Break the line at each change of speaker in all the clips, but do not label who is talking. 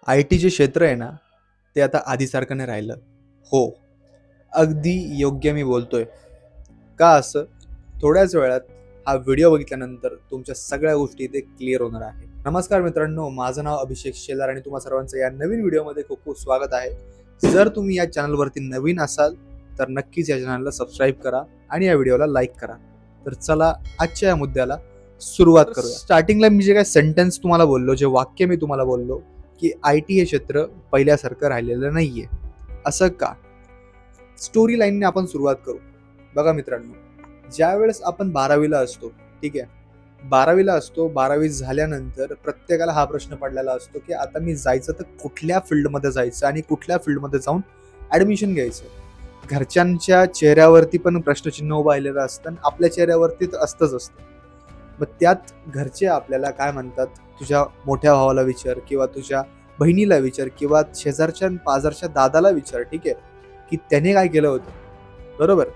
आय-टीचे क्षेत्र आहे ना, ते आता आधीसारखं नाही राहिलं. हो, अगदी योग्य मी बोलतोय. का असं? थोड्याच वेळात हा व्हिडिओ बघितल्यानंतर तुमच्या सगळ्या गोष्टी इथे क्लिअर होणार आहे. नमस्कार मित्रांनो, माझं नाव अभिषेक शेलार आणि तुम्हा सर्वांचं या नवीन व्हिडिओमध्ये खूप खूप स्वागत आहे. जर तुम्ही या चॅनलवरती नवीन असाल, तर नक्कीच या चॅनलला सबस्क्राईब करा आणि या व्हिडिओला लाईक करा. तर चला आजच्या या मुद्द्याला सुरुवात करूया. स्टार्टिंगला मी जे काही सेंटेन्स तुम्हाला बोललो, जे वाक्य मी तुम्हाला बोललो, की आय-टी हे क्षेत्र पहिल्यासारखं राहिलेलं नाहीये. असं का? स्टोरी लाईनने आपण सुरुवात करू. बघा मित्रांनो, ज्यावेळेस आपण 12वीला असतो, ठीक आहे. 12वीला असतो, 12वी झाल्यानंतर प्रत्येकाला हा प्रश्न पडलेला असतो, की आता मी जायचं तर कुठल्या फील्डमध्ये जायचं आणि कुठल्या फील्डमध्ये जाऊन ॲडमिशन घ्यायचं. घरच्यांच्या चेहऱ्यावरती पण प्रश्नचिन्ह उभं राहिलेलं असतं आणि आपल्या चेहऱ्यावरती तर असतं. मग त्यात घरचे आपल्याला काय म्हणतात, तुझ्या मोठ्या भावाला विचार किंवा तुझ्या बहिणीला विचार किंवा शेजारच्या आणि पाजारच्या दादाला विचार, ठीक आहे, की त्याने काय केलं होतं, बरोबर?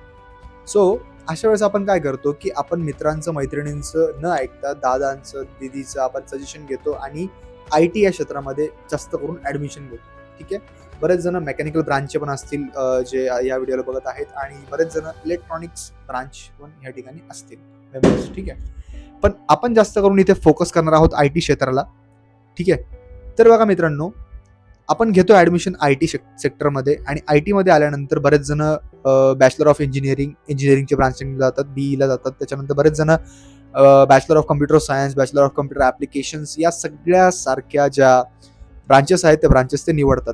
सो अशा वेळेस आपण काय करतो, की आपण मित्रांचं, मैत्रिणींचं न ऐकता दादांचं, दीदीचं आपण सजेशन घेतो आणि आय-टी या क्षेत्रामध्ये जास्त करून ॲडमिशन घेतो, ठीक आहे. बरेच जण मेकॅनिकल ब्रांचचे पण असतील, जे या व्हिडिओला बघत आहेत, आणि बरेच जण इलेक्ट्रॉनिक्स ब्रांच पण या ठिकाणी असतील मेंबर्स, ठीक आहे. पण आपण जास्त करून इथे फोकस करणार आहोत आय-टी क्षेत्राला, ठीक आहे. तर बघा मित्रांनो, आपण घेतो ॲडमिशन आय-टी सेक्टरमध्ये आणि आय-टीमध्ये आल्यानंतर बरेच जण बॅचलर ऑफ इंजिनिअरिंगच्या ब्रांचला जातात, बीईला जातात. त्याच्यानंतर बरेच जण bachelor of computer science, bachelor of computer applications या सगळ्या सारख्या ज्या ब्रांचेस आहेत, त्या ब्रांचेस ते निवडतात.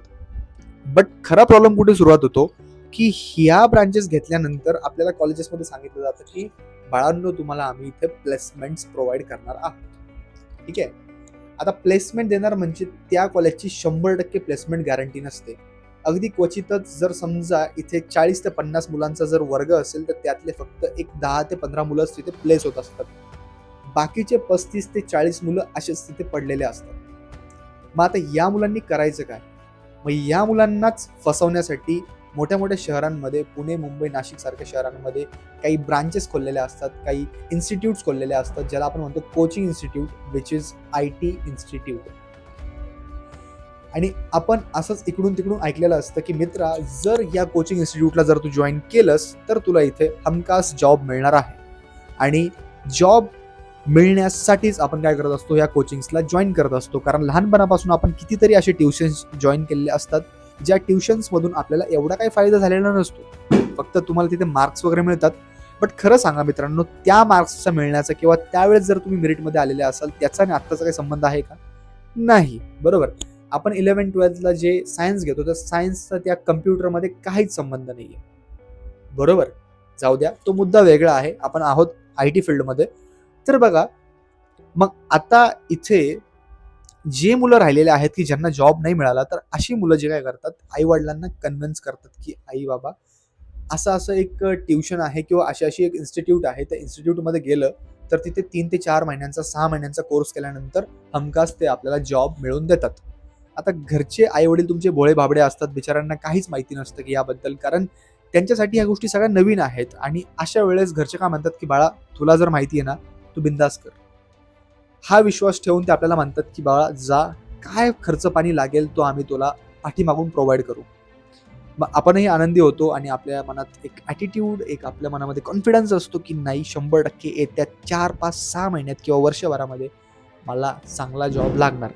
बट खरा प्रॉब्लेम कुठे सुरुवात होतो, की ह्या ब्रांचेस घेतल्यानंतर आपल्याला कॉलेजेसमध्ये सांगितलं जातं, की बाळांनो, तुम्हाला आम्ही इथे प्लेसमेंट्स प्रोव्हाइड करणार आहोत, ठीक आहे. आता प्लेसमेंट देणार म्हणजे त्या कॉलेजची 100% प्लेसमेंट गॅरंटी नसते. अगदी क्वचितच जर समजा इथे 40 ते 50 मुलांचा जर वर्ग असेल, तर त्यातले फक्त एक 10 ते 15 मुलंच तिथे प्लेस होत असतात. बाकीचे 35 ते 40 मुलं असेच तिथे पडलेले असतात. मग आता या मुलांनी करायचं काय? मग या मुलांनाच फसवण्यासाठी मोठ्या-मोठ्या शहरांमध्ये, पुणे, मुंबई, नाशिक सारख्या शहरांमध्ये काही ब्रांचेस खोललेल्या असतात, काही इन्स्टिट्यूट्स खोललेले असतात, ज्याला आपण म्हणतो coaching institute, which is IT institute. आणि आपण असंच इकडून-तिकडून ऐकलेलं असतं, की मित्रा, जर या कोचिंग इन्स्टिट्यूटला जर तू जॉइन केलंस, तर तुला इथे हमखास जॉब मिळणार आहे. आणि जॉब मिळण्यासाठीच आपण काय करत असतो, या कोचिंग्सला जॉइन करत असतो. कारण लहानपणापासून आपण कितीतरी असे ट्युशन्स जॉइन केलेले असतात, ज्या ट्युशन्समधून आपल्याला एवढा काही फायदा झालेला नसतो. फक्त तुम्हाला तिथे मार्क्स वगैरे मिळतात. बट खरं सांगा मित्रांनो, त्या मार्क्सचा मिळण्याचा किंवा त्यावेळेस जर तुम्ही मेरिटमध्ये आलेले असाल, त्याचा आणि आत्ताचा काही संबंध आहे का? नाही, बरोबर. आपण 11th-12thला जे सायन्स घेतो, त्या सायन्सचा त्या कम्प्युटरमध्ये काहीच संबंध नाहीये, बरोबर. जाऊ द्या, तो मुद्दा वेगळा आहे. आपण आहोत आय-टी फील्डमध्ये. तर बघा, मग आता इथे जे मुलं राहिलेले आहेत, की ज्यांना जॉब नाही मिळाला, तर अशी मुलं जे काय करतात, आई-वडिलांना कन्व्हिन्स करतात, की आई-बाबा, असं-असं एक ट्युशन आहे किंवा अशी-अशी एक इन्स्टिट्यूट आहे. त्या इन्स्टिट्यूटमध्ये गेलं, तर तिथे 3 ते 4 महिन्यांचा, 6 महिन्यांचा कोर्स केल्यानंतर हमखास ते आपल्याला जॉब मिळवून देतात. आता घरचे आई-वडील तुमचे भोळे-भाबडे असतात, बिचाऱ्यांना काहीच माहिती नसतं, की याबद्दल, कारण त्यांच्यासाठी ह्या गोष्टी सगळ्या नवीन आहेत. आणि अशा वेळेस घरचे काय म्हणतात, की "बाळा, तुला जर माहिती आहे ना, तू बिंदास कर." हा विश्वास ठेवून ते आपल्याला म्हणतात, की "बाळा जा, काय खर्च पाणी लागेल तो आम्ही तुला पाठीमागून प्रोव्हाइड करू." मग आपणही आनंदी होतो आणि आपल्या मनात एक ॲटिट्यूड, एक आपल्या मनामध्ये कॉन्फिडन्स असतो, की नाही, 100% येत्या 4, 5, 6 महिन्यात किंवा वर्षभरामध्ये मला चांगला जॉब लागणार.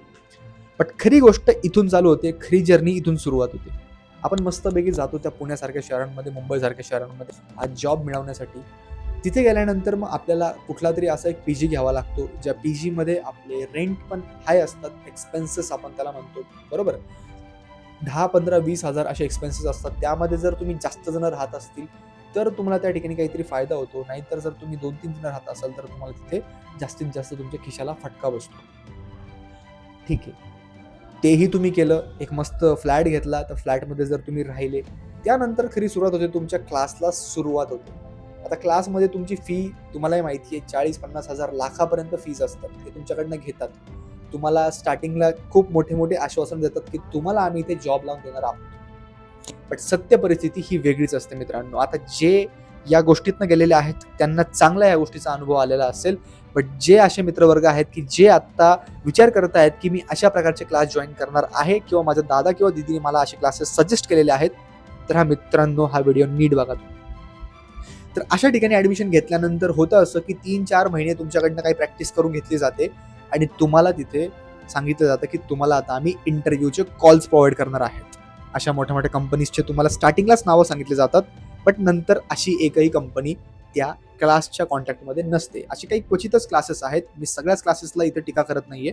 बट खरी गोष्ट इथून चालू होते, खरी जर्नी इथून सुरुवात होते. आपण मस्तपैकी जातो त्या पुण्यासारख्या शहरांमध्ये, मुंबईसारख्या शहरांमध्ये आज जॉब मिळवण्यासाठी. तिथे गेल्यानंतर मग आपल्याला कुठलातरी असा एक पीजी घ्यावा लागतो, ज्या पीजीमध्ये आपले रेंट पण हाय असतात, एक्सपेन्सेस आपण त्याला म्हणतो, बरोबर. 10, 15, 20,000 असे एक्सपेन्सेस असतात. त्यामध्ये जर तुम्ही जास्त जण राहत असतील, तर तुम्हाला त्या ठिकाणी काहीतरी फायदा होतो. नाहीतर जर तुम्ही 2-3 जण राहत असाल, तर तुम्हाला तिथे जास्तीत जास्त तुमच्या खिशाला फटका बसतो. ठीक आहे. तेही तुम्ही केलं, एक मस्त फ्लॅट घेतला, तर फ्लॅटमध्ये जर तुम्ही राहिले, त्यानंतर खरी सुरुवात होते, तुमच्या क्लासला सुरुवात होते. आता क्लासमध्ये तुमची फी तुम्हालाही माहिती आहे, 40-50,000 लाखापर्यंत फीज असतात. ते तुमच्याकडनं घेतात. तुम्हाला स्टार्टिंगला खूप मोठे-मोठे आश्वासन देतात, की तुम्हाला आम्ही इथे जॉब लावून देणार आहोत. बट सत्य परिस्थिती ही वेगळीच असते मित्रांनो. आता जे या गोष्टीतनं गेलेले आहेत त्यांना चांगला या गोष्टीचा अनुभव आलेला असेल. बट जे असे मित्रवर्ग आहेत की जे आत्ता विचार करत आहेत की मी अशा प्रकारचे क्लास जॉईन करणार आहे किंवा माझा दादा किंवा दीदीने मला असे क्लासेस सजेस्ट केलेले आहेत, तर हा मित्रांनो हा व्हिडिओ नीट बघा तुम्ही. तर अशा ठिकाणी ॲडमिशन घेतल्यानंतर होतं असं की 3-4 महिने तुमच्याकडनं काही प्रॅक्टिस करून घेतली जाते आणि तुम्हाला तिथे सांगितलं जातं की तुम्हाला आता आम्ही इंटरव्ह्यूचे कॉल्स प्रोव्हाइड करणार आहेत. अशा मोठ्या मोठ्या कंपनीजचे तुम्हाला स्टार्टिंगलाच नावं सांगितले जातात, बट नंतर अशी एकही कंपनी त्या क्लासच्या कॉन्टॅक्टमध्ये नसते. अशी काही क्वचितच क्लासेस आहेत, मी सगळ्याच क्लासेसला इथे टीका करत नाहीये,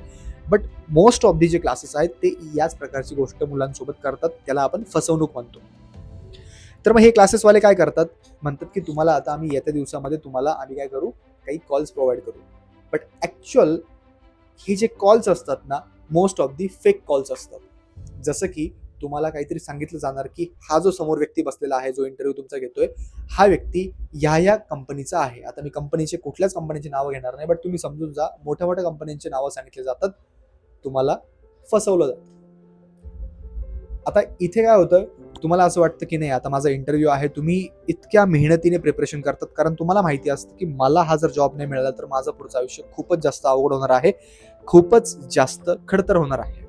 बट मोस्ट ऑफ दी जे क्लासेस आहेत ते याच प्रकारची गोष्ट मुलांसोबत करतात, त्याला आपण फसवणूक म्हणतो. तर मग हे क्लासेसवाले काय करतात, म्हणतात की तुम्हाला आता आम्ही येत्या दिवसामध्ये तुम्हाला आम्ही काय करू, काही कॉल्स प्रोव्हाइड करू. बट ॲक्च्युअल हे जे कॉल्स असतात ना, most of the fake calls असतात. जसं की तुम्हाला काहीतरी सांगितलं जाणार की हा जो समोर व्यक्ती बसलेला आहे, जो इंटरव्ह्यू तुमचा घेतोय, हा व्यक्ती या कंपनीचा आहे. आता मी कंपनीचे कुठल्याच कंपनीची नावं घेणार नाही, बट तुम्ही समजून जा, मोठ्या मोठ्या कंपन्यांची नावं सांगितली जातात, तुम्हाला फसवलं जातं. आता इथे काय होतं, तुम्हाला असं वाटतं की नाही आता माझा इंटरव्ह्यू आहे, तुम्ही इतक्या मेहनतीने प्रिपरेशन करतात, कारण तुम्हाला माहिती असतं की मला हा जर जॉब नाही मिळाला तर माझं पुढचं आयुष्य खूपच जास्त अवघड होणार आहे, खूपच जास्त खडतर होणार आहे.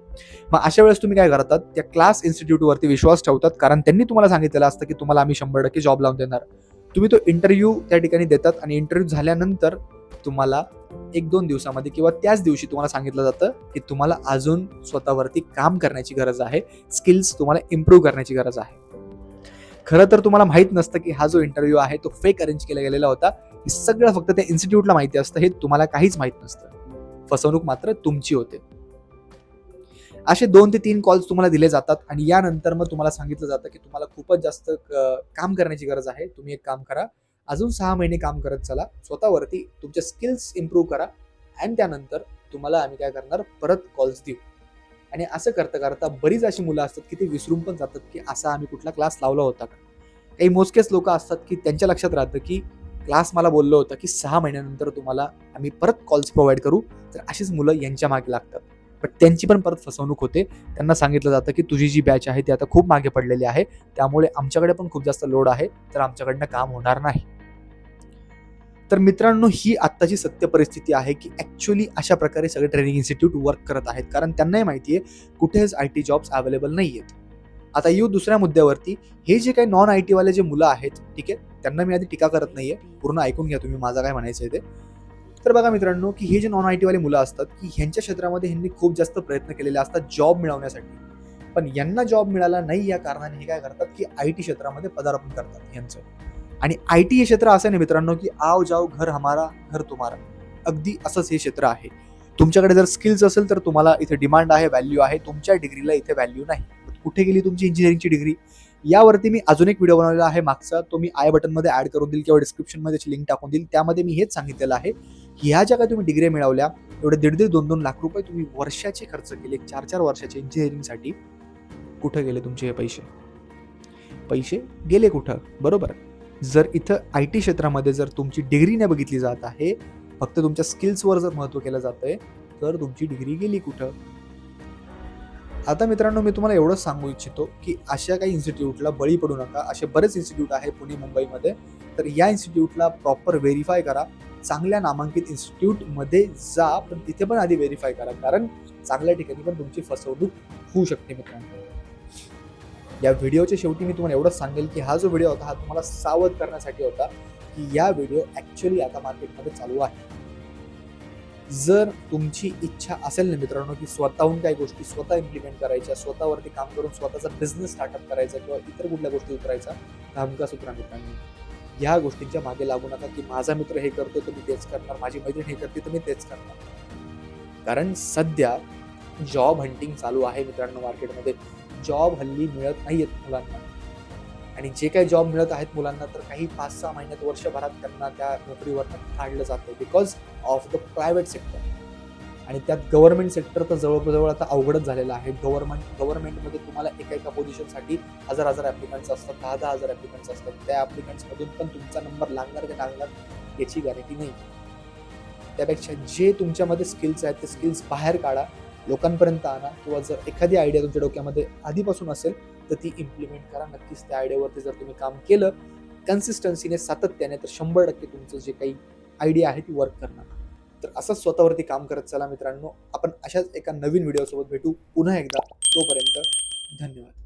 मग अशा वेळेस तुम्ही काय करतात, त्या क्लास इन्स्टिट्यूटवरती विश्वास ठेवतात, कारण त्यांनी तुम्हाला सांगितलेलं असतं की तुम्हाला आम्ही 100% जॉब लावून देणार. तुम्ही तो इंटरव्ह्यू त्या ठिकाणी देतात आणि इंटरव्ह्यू झाल्यानंतर तुम्हाला 1-2 दिवसामध्ये किंवा त्याच दिवशी तुम्हाला सांगितलं जातं की तुम्हाला अजून स्वतःवरती काम करण्याची गरज आहे, स्किल्स तुम्हाला इम्प्रूव्ह करण्याची गरज आहे. खरं तर तुम्हाला माहित नसतं की हा जो इंटरव्ह्यू आहे तो फेक अरेंज केला गेलेला होता. हे सगळं फक्त त्या इन्स्टिट्यूटला माहिती असतं, हे तुम्हाला काहीच माहित नसतं. फसवणूक मात्र तुमची होते. असे 2 ते 3 कॉल्स तुम्हाला दिले जातात आणि यानंतर मग तुम्हाला सांगितलं जातं की तुम्हाला खूपच जास्त काम करण्याची गरज आहे. तुम्ही एक काम करा, अजून 6 महिने काम करत चला, स्वतःवरती तुमचे स्किल्स इम्प्रूव्ह करा आणि त्यानंतर तुम्हाला आम्ही काय करणार, परत कॉल्स देऊ. आणि असं करता करता बरीच अशी मुलं असतात की ते विसरून पण जातात की असा आम्ही कुठला क्लास लावला होता का. काही मोजकेच लोक असतात की त्यांच्या लक्षात राहतं की क्लास मला बोललो होतं की 6 महिन्यानंतर तुम्हाला आम्ही परत कॉल्स प्रोव्हाइड करू. तर अशीच मुलं यांच्या मागे लागतात, बट त्यांची पण परत फसवणूक होते. त्यांना सांगितलं जातं की तुझी जी बॅच आहे ती आता खूप मागे पडलेली आहे, त्यामुळे आमच्याकडे पण खूप जास्त लोड आहे, तर आमच्याकडनं काम होणार नाही. तर मित्रांनो, ही आत्ताची सत्य परिस्थिती आहे की ॲक्च्युअली अशा प्रकारे सगळे ट्रेनिंग इन्स्टिट्यूट वर्क करत आहेत, कारण त्यांनाही माहिती आहे कुठेच IT जॉब्स अवेलेबल नाही आहेत. आता येऊ दुसऱ्या मुद्द्यावरती, हे जे काही नॉन IT वाले जे मुलं आहेत, ठीक आहे, त्यांना मी आधी टीका करत नाहीये, पूर्ण ऐकून घ्या तुम्ही माझं काय म्हणायचं आहे ते. तर बघा मित्रांनो, की हे जे नॉन IT वाले मुलं असतात की ह्यांच्या क्षेत्रामध्ये ह्यांनी खूप जास्त प्रयत्न केलेले असतात जॉब मिळवण्यासाठी, पण यांना जॉब मिळाला नाही या कारणाने हे काय करतात की IT क्षेत्रामध्ये पदार्पण करतात यांचं. आणि IT हे क्षेत्र असं नाही मित्रांनो की आओ जाओ घर हमारा घर तुम्हारा, अगदी असंच हे क्षेत्र आहे. तुमच्याकडे जर स्किल्स असेल तर तुम्हाला इथे डिमांड आहे, व्हॅल्यू आहे, तुमच्या डिग्रीला इथे व्हॅल्यू नाही. कुठे गेली तुमची इंजिनिअरिंगची डिग्री? यावरती मी अजून एक व्हिडिओ बनवलेला आहे मागचा, तो मी आय बटनमध्ये ॲड करून देईल किंवा डिस्क्रिप्शनमध्ये त्याची लिंक टाकून देईल. त्यामध्ये मी हेच सांगितलेलं आहे की ह्या ज्या काही तुम्ही डिग्री मिळवल्या, एवढे 1.5 2 लाख रुपये तुम्ही वर्षाचे खर्च केले, 4 वर्षाचे इंजिनिअरिंगसाठी, कुठं गेले तुमचे हे पैसे? पैसे गेले कुठं? बरोबर. जर इथं IT क्षेत्रामध्ये जर तुमची डिग्री नाही बघितली जात आहे, फक्त तुमच्या स्किल्सवर जर महत्त्व केलं जातंय, तर तुमची डिग्री गेली कुठं? आता मित्रांनो, मी तुम्हाला एवढंच सांगू इच्छितो की अशा काही इन्स्टिट्यूटला बळी पडू नका. असे बरेच इन्स्टिट्यूट आहे पुणे, मुंबईमध्ये. तर या इन्स्टिट्यूटला प्रॉपर व्हेरिफाय करा. चांगल्या नामांकित इन्स्टिट्यूटमध्ये जा, पण तिथे पण आधी व्हेरिफाय करा, कारण चांगल्या ठिकाणी पण तुमची फसवणूक होऊ शकते मित्रांनो. या व्हिडिओच्या शेवटी मी तुम्हाला एवढंच सांगेल की हा जो व्हिडिओ होता हा तुम्हाला सावध करण्यासाठी होता की या व्हिडिओ ॲक्च्युअली आता मार्केटमध्ये चालू आहे. जर तुमची इच्छा असेल ना मित्रांनो की स्वतःहून काही गोष्टी स्वतः इम्प्लिमेंट करायच्या, स्वतःवरती काम करून स्वतःचा बिझनेस स्टार्टअप करायचा किंवा इतर कुठल्या गोष्टी उतरायचा, हमखास उतरा मित्रांनो. ह्या गोष्टींच्या मागे लागू नका की माझा मित्र हे करतो तर मी तेच करणार, माझी मैत्रीण हे करते तर मी तेच करणार. कारण सध्या जॉब हंटिंग चालू आहे मित्रांनो मार्केटमध्ये. जॉब हल्ली मिळत नाहीयेत मुलांना, आणि जे काही जॉब मिळत आहेत मुलांना तर काही 5-6 महिन्यात, वर्षभरात त्यांना त्या नोकरीवरनं काढलं जातं because of the private sector. आणि त्यात गव्हर्नमेंट सेक्टर तर जवळजवळ आता अवघडच झालेलं आहे. गव्हर्नमेंटमध्ये तुम्हाला एका पोझिशनसाठी 1000 ॲप्लिकंट्स असतात, 10,000 ॲप्लिकंट्स असतात. त्या ॲप्लिकंट्समधून पण तुमचा नंबर लागणार की लागणार याची गॅरंटी नाही. त्यापेक्षा जे तुमच्यामध्ये स्किल्स आहेत ते स्किल्स बाहेर काढा, लोकांपर्यंत आणा, किंवा जर एखादी आयडिया तुमच्या डोक्यामध्ये आधीपासून असेल तर ती इम्प्लिमेंट करा. नक्कीच त्या आयडियावरती जर तुम्ही काम केलं कन्सिस्टन्सीने, सातत्याने, तर 100% तुमचं जे काही आयडिया आहे ती वर्क करणार. तर असंच स्वतःवरती काम करत चला मित्रांनो. आपण अशाच एका नवीन व्हिडिओसोबत भेटू पुन्हा एकदा. तोपर्यंत धन्यवाद.